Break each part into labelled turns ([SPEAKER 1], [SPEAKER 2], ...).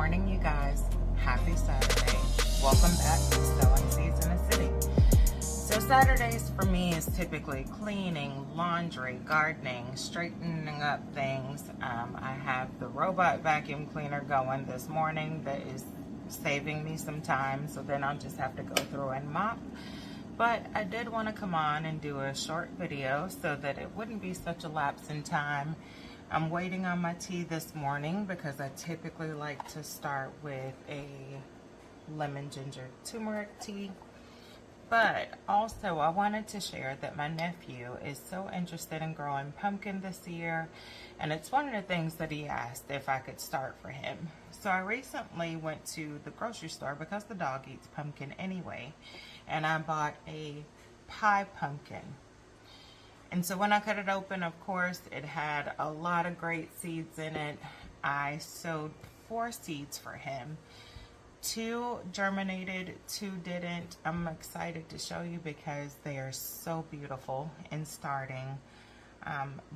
[SPEAKER 1] morning, you guys. Happy Saturday. Welcome back to Sowing Seeds in the City. So Saturdays for me is typically cleaning, laundry, gardening, straightening up things. I have the robot vacuum cleaner going this morning that is saving me some time, so then I'll just have to go through and mop. But I did want to come on and do a short video so that it wouldn't be such a lapse in time. I'm waiting on my tea this morning because I typically like to start with a lemon ginger turmeric tea. But also I wanted to share that my nephew is so interested in growing pumpkin this year, and it's one of the things that he asked if I could start for him. So I recently went to the grocery store because the dog eats pumpkin anyway, and I bought a pie pumpkin. And so when I cut it open, of course, it had a lot of great seeds in it. I sowed 4 seeds for him. 2 germinated, 2 didn't. I'm excited to show you because they are so beautiful in starting.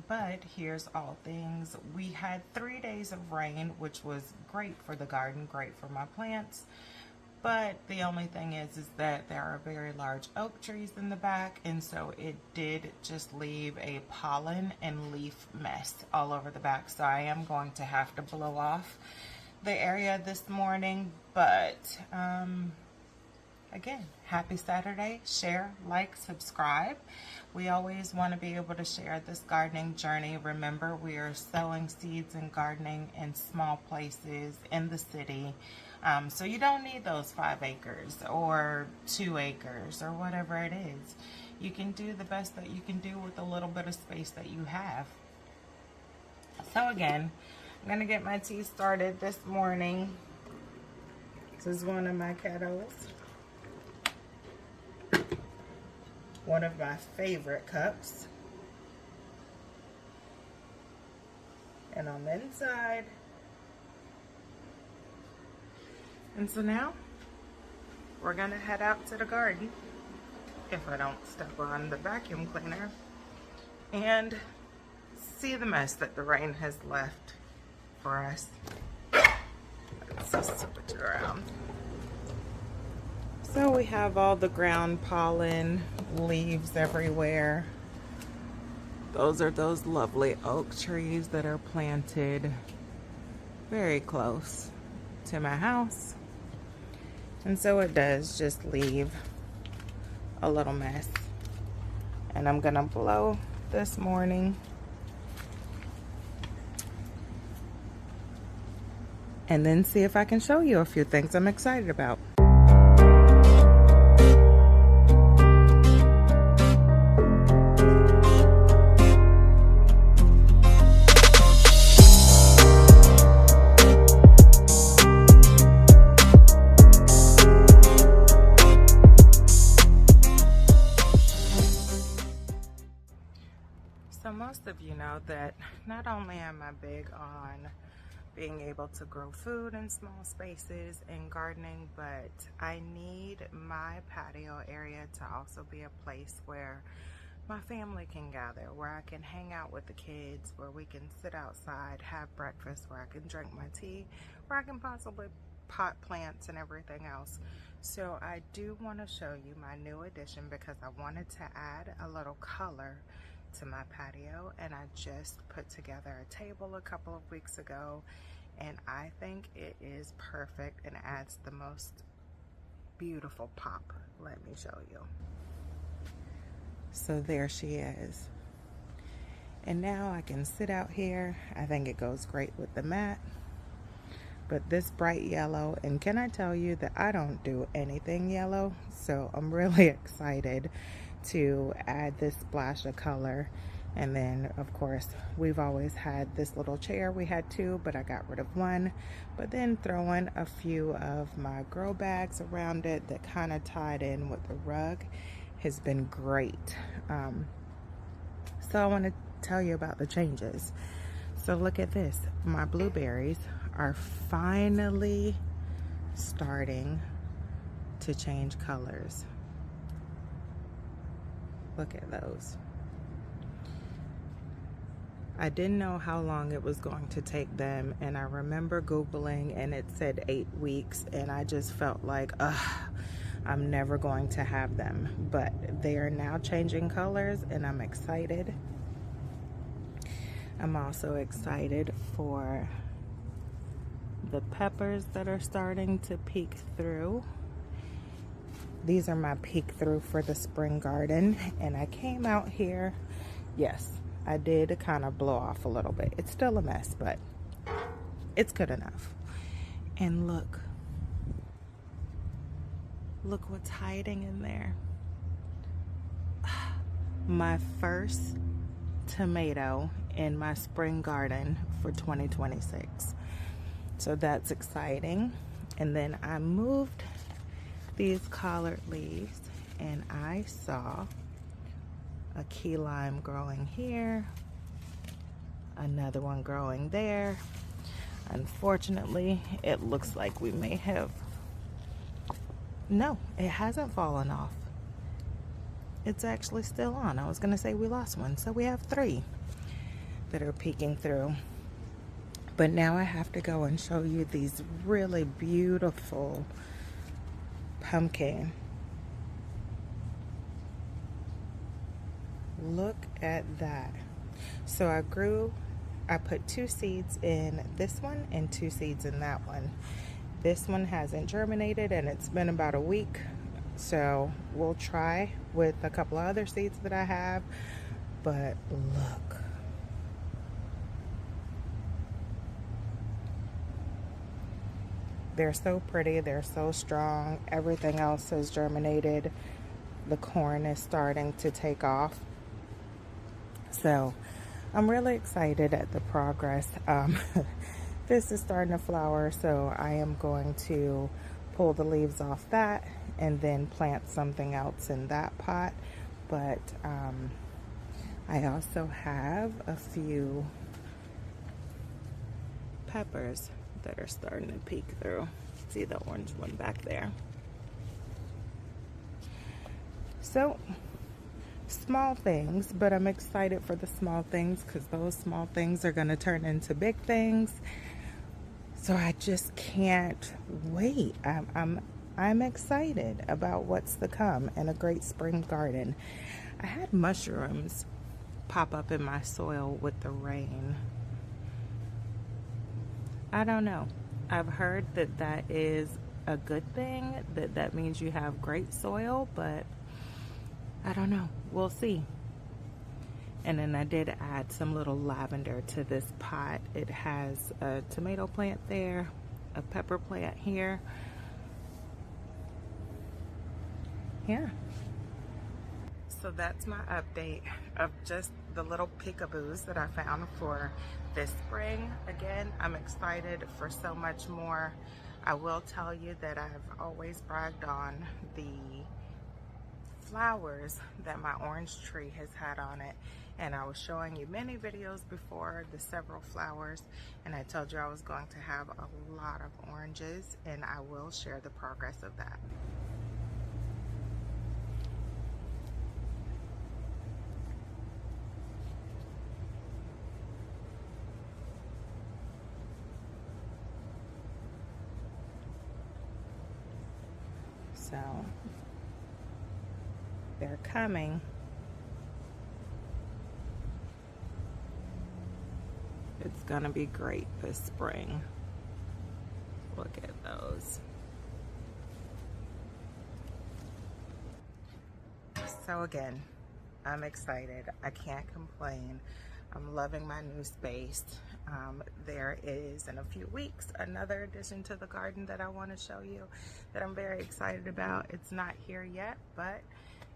[SPEAKER 1] But here's all things. We had 3 days of rain, which was great for the garden, great for my plants. But the only thing is that there are very large oak trees in the back, and so it did just leave a pollen and leaf mess all over the back. So I am going to have to blow off the area this morning. But again, happy Saturday. Share, like, subscribe. We always want to be able to share this gardening journey. Remember, we are sowing seeds and gardening in small places in the city. So you don't need those 5 acres or 2 acres or whatever it is. You can do the best that you can do with a little bit of space that you have. So again, I'm going to get my tea started this morning. This is one of my kettles. One of my favorite cups. And on the inside. And so now, we're gonna head out to the garden, if I don't step on the vacuum cleaner, and see the mess that the rain has left for us. Let's just switch it around. So we have all the ground pollen, leaves everywhere. Those are those lovely oak trees that are planted very close to my house. And so it does just leave a little mess. And I'm gonna blow this morning. And then see if I can show you a few things I'm excited about. So most of you know that not only am I big on being able to grow food in small spaces and gardening, but I need my patio area to also be a place where my family can gather, where I can hang out with the kids, where we can sit outside, have breakfast, where I can drink my tea, where I can possibly pot plants and everything else. So I do want to show you my new addition because I wanted to add a little color to my patio, and I just put together a table a couple of weeks ago, and I think it is perfect and adds the most beautiful pop. Let me show you. So there she is, and now I can sit out here. I think it goes great with the mat, but this bright yellow, and can I tell you that I don't do anything yellow, so I'm really excited to add this splash of color. And then of course we've always had this little chair. We had 2, but I got rid of 1. But then throwing a few of my grow bags around it that kind of tied in with the rug has been great. So I want to tell you about the changes. So look at this. My blueberries are finally starting to change colors. Look at those. I didn't know how long it was going to take them, and I remember Googling and it said 8 weeks, and I just felt like, ugh, I'm never going to have them. But they are now changing colors, and I'm excited. I'm also excited for the peppers that are starting to peek through. These are my peek through for the spring garden, and I came out here. Yes, I did kind of blow off a little bit. It's still a mess, but it's good enough. And look what's hiding in there. My first tomato in my spring garden for 2026. So that's exciting. And then I moved these collard leaves, and I saw a key lime growing here, another one growing there. Unfortunately, it looks like we may have, no, it hasn't fallen off. It's actually still on. I was gonna say we lost one, so we have 3 that are peeking through. But now I have to go and show you these really beautiful pumpkin. Look at that. So I put 2 seeds in this one and 2 seeds in that one. This one hasn't germinated, and it's been about a week. So we'll try with a couple of other seeds that I have. But look. They're so pretty, they're so strong. Everything else has germinated. The corn is starting to take off. So I'm really excited at the progress. This is starting to flower, so I am going to pull the leaves off that and then plant something else in that pot. But I also have a few peppers that are starting to peek through. See the orange one back there. So small things, but I'm excited for the small things because those small things are going to turn into big things. So I just can't wait. I'm excited about what's to come in a great spring garden. I had mushrooms pop up in my soil with the rain. I don't know. I've heard that that is a good thing, that means you have great soil, but I don't know. We'll see. And then I did add some little lavender to this pot. It has a tomato plant there, a pepper plant here. Yeah. So that's my update of just the little peekaboos that I found for this spring. Again, I'm excited for so much more. I will tell you that I've always bragged on the flowers that my orange tree has had on it, and I was showing you many videos before the several flowers, and I told you I was going to have a lot of oranges, and I will share the progress of that. So they're coming. It's gonna be great this spring. Look at those. So again, I'm excited. I can't complain. I'm loving my new space. There is, in a few weeks, another addition to the garden that I want to show you that I'm very excited about. It's not here yet, but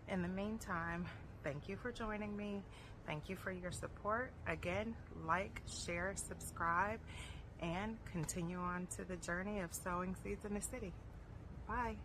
[SPEAKER 1] in the meantime, thank you for joining me. Thank you for your support. Again, like, share, subscribe, and continue on to the journey of sowing seeds in the city. Bye.